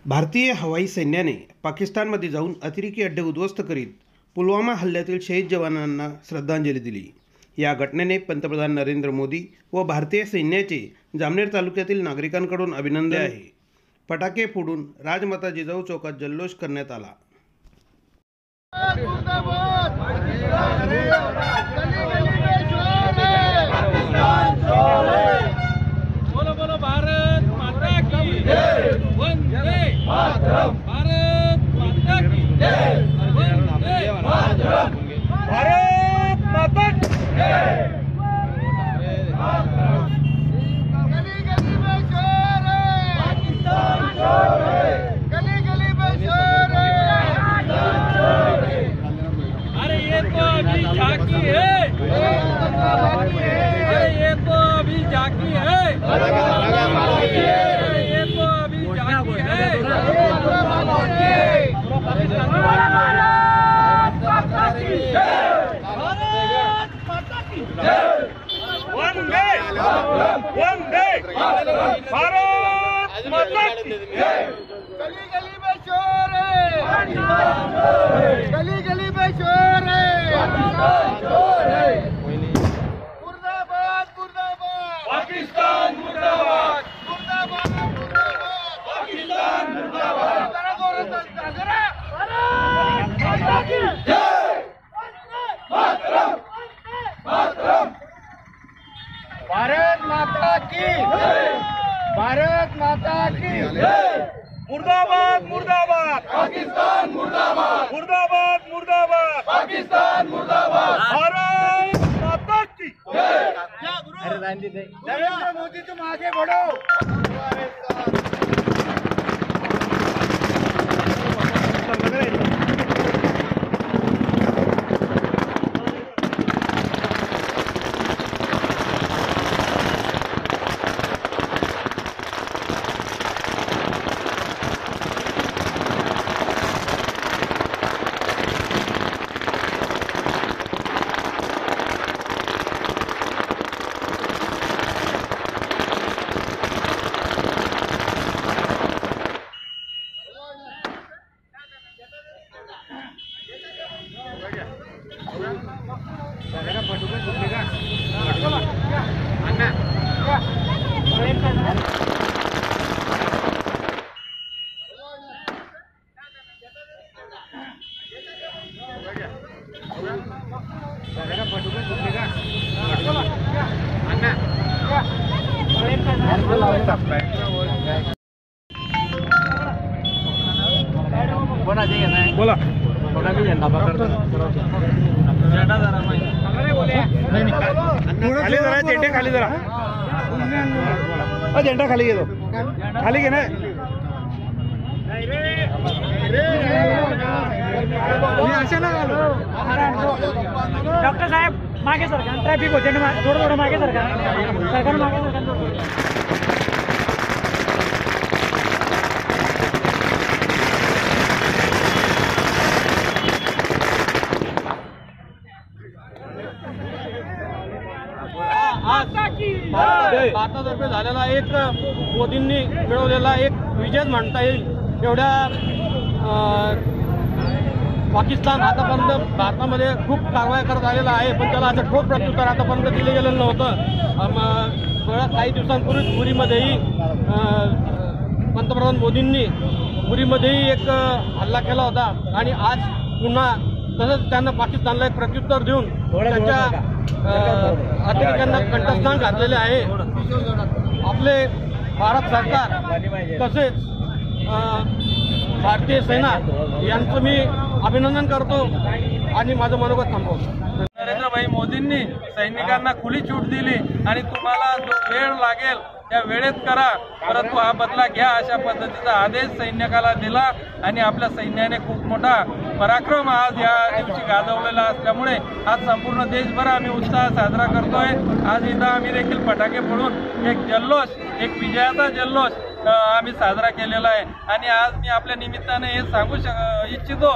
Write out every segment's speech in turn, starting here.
भारतीय हवाई सैन्याने पाकिस्तानमध्ये जाऊन अतिरेकी अड्डे उद्ध्वस्त करीत पुलवामा हल्ल्यातील शहीद जवानांना श्रद्धांजली दिली। या घटनेने पंतप्रधान नरेंद्र मोदी व भारतीय सैन्याचे जामनेर तालुक्यातील नागरिकांकडून अभिनंदन आहे। फटाके फोडून राजमाता जिजाऊ चौकात जल्लोष करण्यात आला। बोलो बोलो भारत माता की जय, वंदे मातरम। भारत माता की जय, वंदे मातरम। भारत माता की जय। गली गली में शोर है, पाकिस्तान शोर है। गली गली में शोर है, पाकिस्तान शोर है। अरे ये तो अभी झांकी है, अरे ये तो अभी झांकी है, ये तो अभी झांकी है। वंदे वंदे भारत माता की जय। गली गली में शोर है, गली गली में शोर है, मुर्दाबाद मुर्दाबाद पाकिस्तान, मुर्दाबाद मुर्दाबाद मुर्दाबाद पाकिस्तान, मुर्दाबाद। भारत माता की जय, मातरम मातरम। भारत माता की जय, भारत माता की जय। मुर्दाबाद मुर्दाबाद पाकिस्तान, मुर्दाबाद मुर्दाबाद मुर्दाबाद पाकिस्तान, मुर्दाबाद। भारत माता की जय। नरेंद्र मोदी तुम आगे बढ़ो। बोला खाली जरा झेंडे खाली जरा झेंडा खाली घेतो खाली घे ना। डॉक्टर साहेब मागे सरकार ट्रॅफिक होते थोडं थोडं मागे सरकार सरकार मागे सरकार। भारतातर्फे झालेला एक मोदींनी मिळवलेला एक विजय म्हणता येईल। एवढ्या पाकिस्तान आतापर्यंत भारतामध्ये खूप कारवाया करत आलेला आहे, पण त्याला असं ठोस प्रत्युत्तर आतापर्यंत दिले गेलेलं नव्हतं। काही दिवसांपूर्वी पुरीमध्येही पंतप्रधान मोदींनी पुरीमध्येही एक हल्ला केला होता आणि आज पुन्हा तसंच त्यांना पाकिस्तानला एक प्रत्युत्तर देऊन त्यांच्या अतिरेक्यांना कंठस्नान घातलेले आहे। आपले भारत सरकार तसेच भारतीय सेना यांचं मी अभिनंदन करतो आणि माझं मनोगत थांबवतो। नरेंद्रभाई मोदींनी सैनिकांना खुली सूट दिली आणि तुम्हाला जो वेळ लागेल त्या वेळेत करा, परंतु हा बदला घ्या अशा पद्धतीचा आदेश सैनिकाला दिला आणि आपल्या सैन्याने खूप मोठा पराक्रम आज या दिवशी गाजवलेला असल्यामुळे आज संपूर्ण देशभर आम्ही उत्साह साजरा करतोय। आज इथं आम्ही देखील फटाके फोडून एक जल्लोष, एक विजयाचा जल्लोष आम्ही साजरा केलेला आहे। आणि आज मी आपल्या निमित्ताने हे सांगू इच्छितो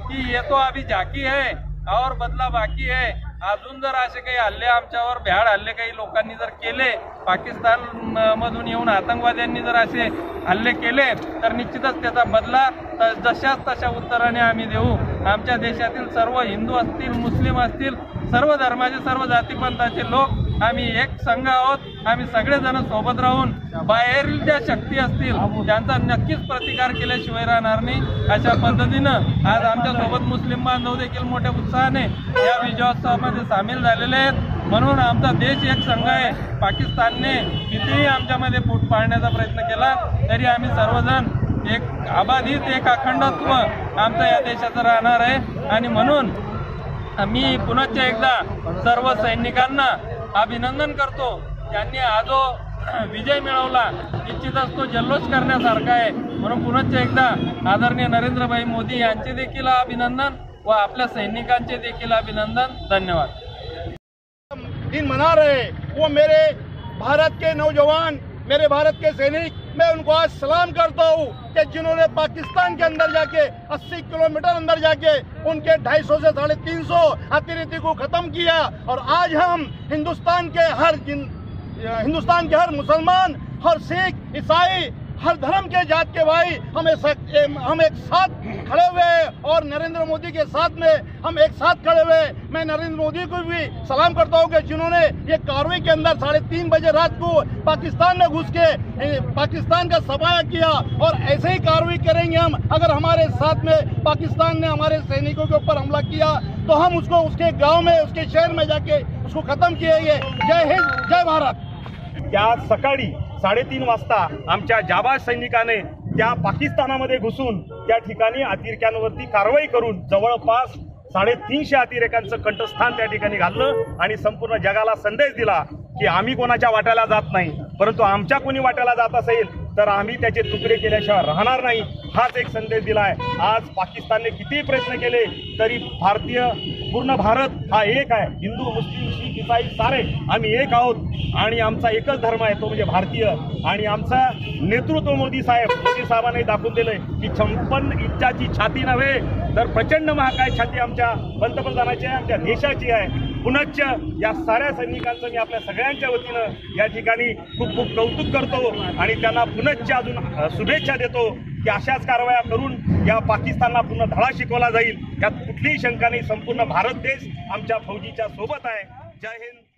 की ये तो अभी झांकी है और बदला बाकी है। अजून जर असे काही हल्ले आमच्यावर भ्याड हल्ले काही लोकांनी जर केले, पाकिस्तान मधून येऊन आतंकवाद्यांनी जर असे हल्ले केले तर निश्चितच त्याचा बदला जशाच तशा उत्तराने आम्ही देऊ। आमच्या देशातील सर्व हिंदू असतील, मुस्लिम असतील, सर्व धर्माचे, सर्व जातीपंथाचे लोक आम्ही एक संघ आहोत। आम्ही सगळेजण सोबत राहून बाहेरील ज्या शक्ती असतील त्यांचा नक्कीच प्रतिकार केल्याशिवाय राहणार नाही। अशा पद्धतीनं आज आमच्या सोबत मुस्लिम बांधव देखील मोठ्या उत्साहाने या विजयोत्सवामध्ये सामील झालेले आहेत। म्हणून आमचा देश एक संघ आहे। पाकिस्तानने कितीही आमच्यामध्ये फूट पाडण्याचा प्रयत्न केला तरी आम्ही सर्वजण एक अबाधित, एक अखंडत्व आमचं या देशाचं राहणार आहे। आणि म्हणून मी पुनश्च एकदा सर्व सैनिकांना अभिनंदन करतो। त्यांनी हा जो विजय मिळवला निश्चितच तो जल्लोष करण्यासारखा आहे। म्हणून पुनश्च एकदा आदरणीय नरेंद्रभाई मोदी यांचे देखील अभिनंदन व आपल्या सैनिकांचे देखील अभिनंदन। धन्यवाद। दिन मना रहे वो मेरे भारत के नौजवान, मेरे भारत के सैनिक, मैं उनको आज सलाम करता हूँ कि जिन्होंने पाकिस्तान के अंदर जाके 80 किलोमीटर अंदर जाके उनके 250 से 350 अतिरेकी को खत्म किया। और आज हम हिंदुस्तान के हर मुसलमान, हर सिख, ईसाई, हर धर्म के जात के भाई हम एक साथ खड़े हुए और नरेंद्र मोदी के साथ में हम एक साथ खड़े हुए। मैं नरेंद्र मोदी को भी सलाम करता हूँ कि जिन्होंने ये कार्रवाई के अंदर 3:30 बजे रात को पाकिस्तान में घुस के पाकिस्तान का सफाया किया। और ऐसे ही कार्रवाई करेंगे हम। अगर हमारे साथ में पाकिस्तान ने हमारे सैनिकों के ऊपर हमला किया तो हम उसको उसके गाँव में, उसके शहर में जाके उसको खत्म किएंगे। जय हिंद, जय भारत। त्या सकाळी 3:30 वाजता आमच्या जाबाज सैनिकाने त्या पाकिस्तानामध्ये घुसून त्या ठिकाणी अतिरेक्यांवरती कारवाई करून जवळपास 350 अतिरेक्यांचं कंठस्थान त्या ठिकाणी घाललं आणि संपूर्ण जगाला संदेश दिला की आम्ही कोणाच्या वाट्याला जात नाही, परंतु आमच्या कोणी वाट्याला जात असेल तर आम्ही त्याचे तुकडे केल्याशिवाय राहणार नाही, हाच एक संदेश दिला आहे। आज पाकिस्तानने कितीही प्रयत्न केले तरी पूर्ण भारत हा एक आहे। हिंदू, मुस्लिम, शीख, ईसाई सारे आम्ही एक आहोत आणि आमचा एकच धर्म आहे तो म्हणजे भारतीय। आणि आमचा नेतृत्व मोदी साहेबांनी दाखवून दिलंय की 56 इंचाची छाती नव्हे तर प्रचंड महाकाय छाती आमच्या पंतप्रधानाची आहे, आमच्या देशाची आहे। पुनश्च या साऱ्या सैनिकांचं मी आपल्या सगळ्यांच्या वतीनं या ठिकाणी खूप खूप कौतुक करतो आणि त्यांना पुनश्च अजून शुभेच्छा देतो की अशाच कारवाया करून या पाकिस्तानला पूर्ण धडा शिकवला जाईल, यात कुठलीही शंका नाही। संपूर्ण भारत देश आमच्या फौजीच्या सोबत आहे। जय हिंद।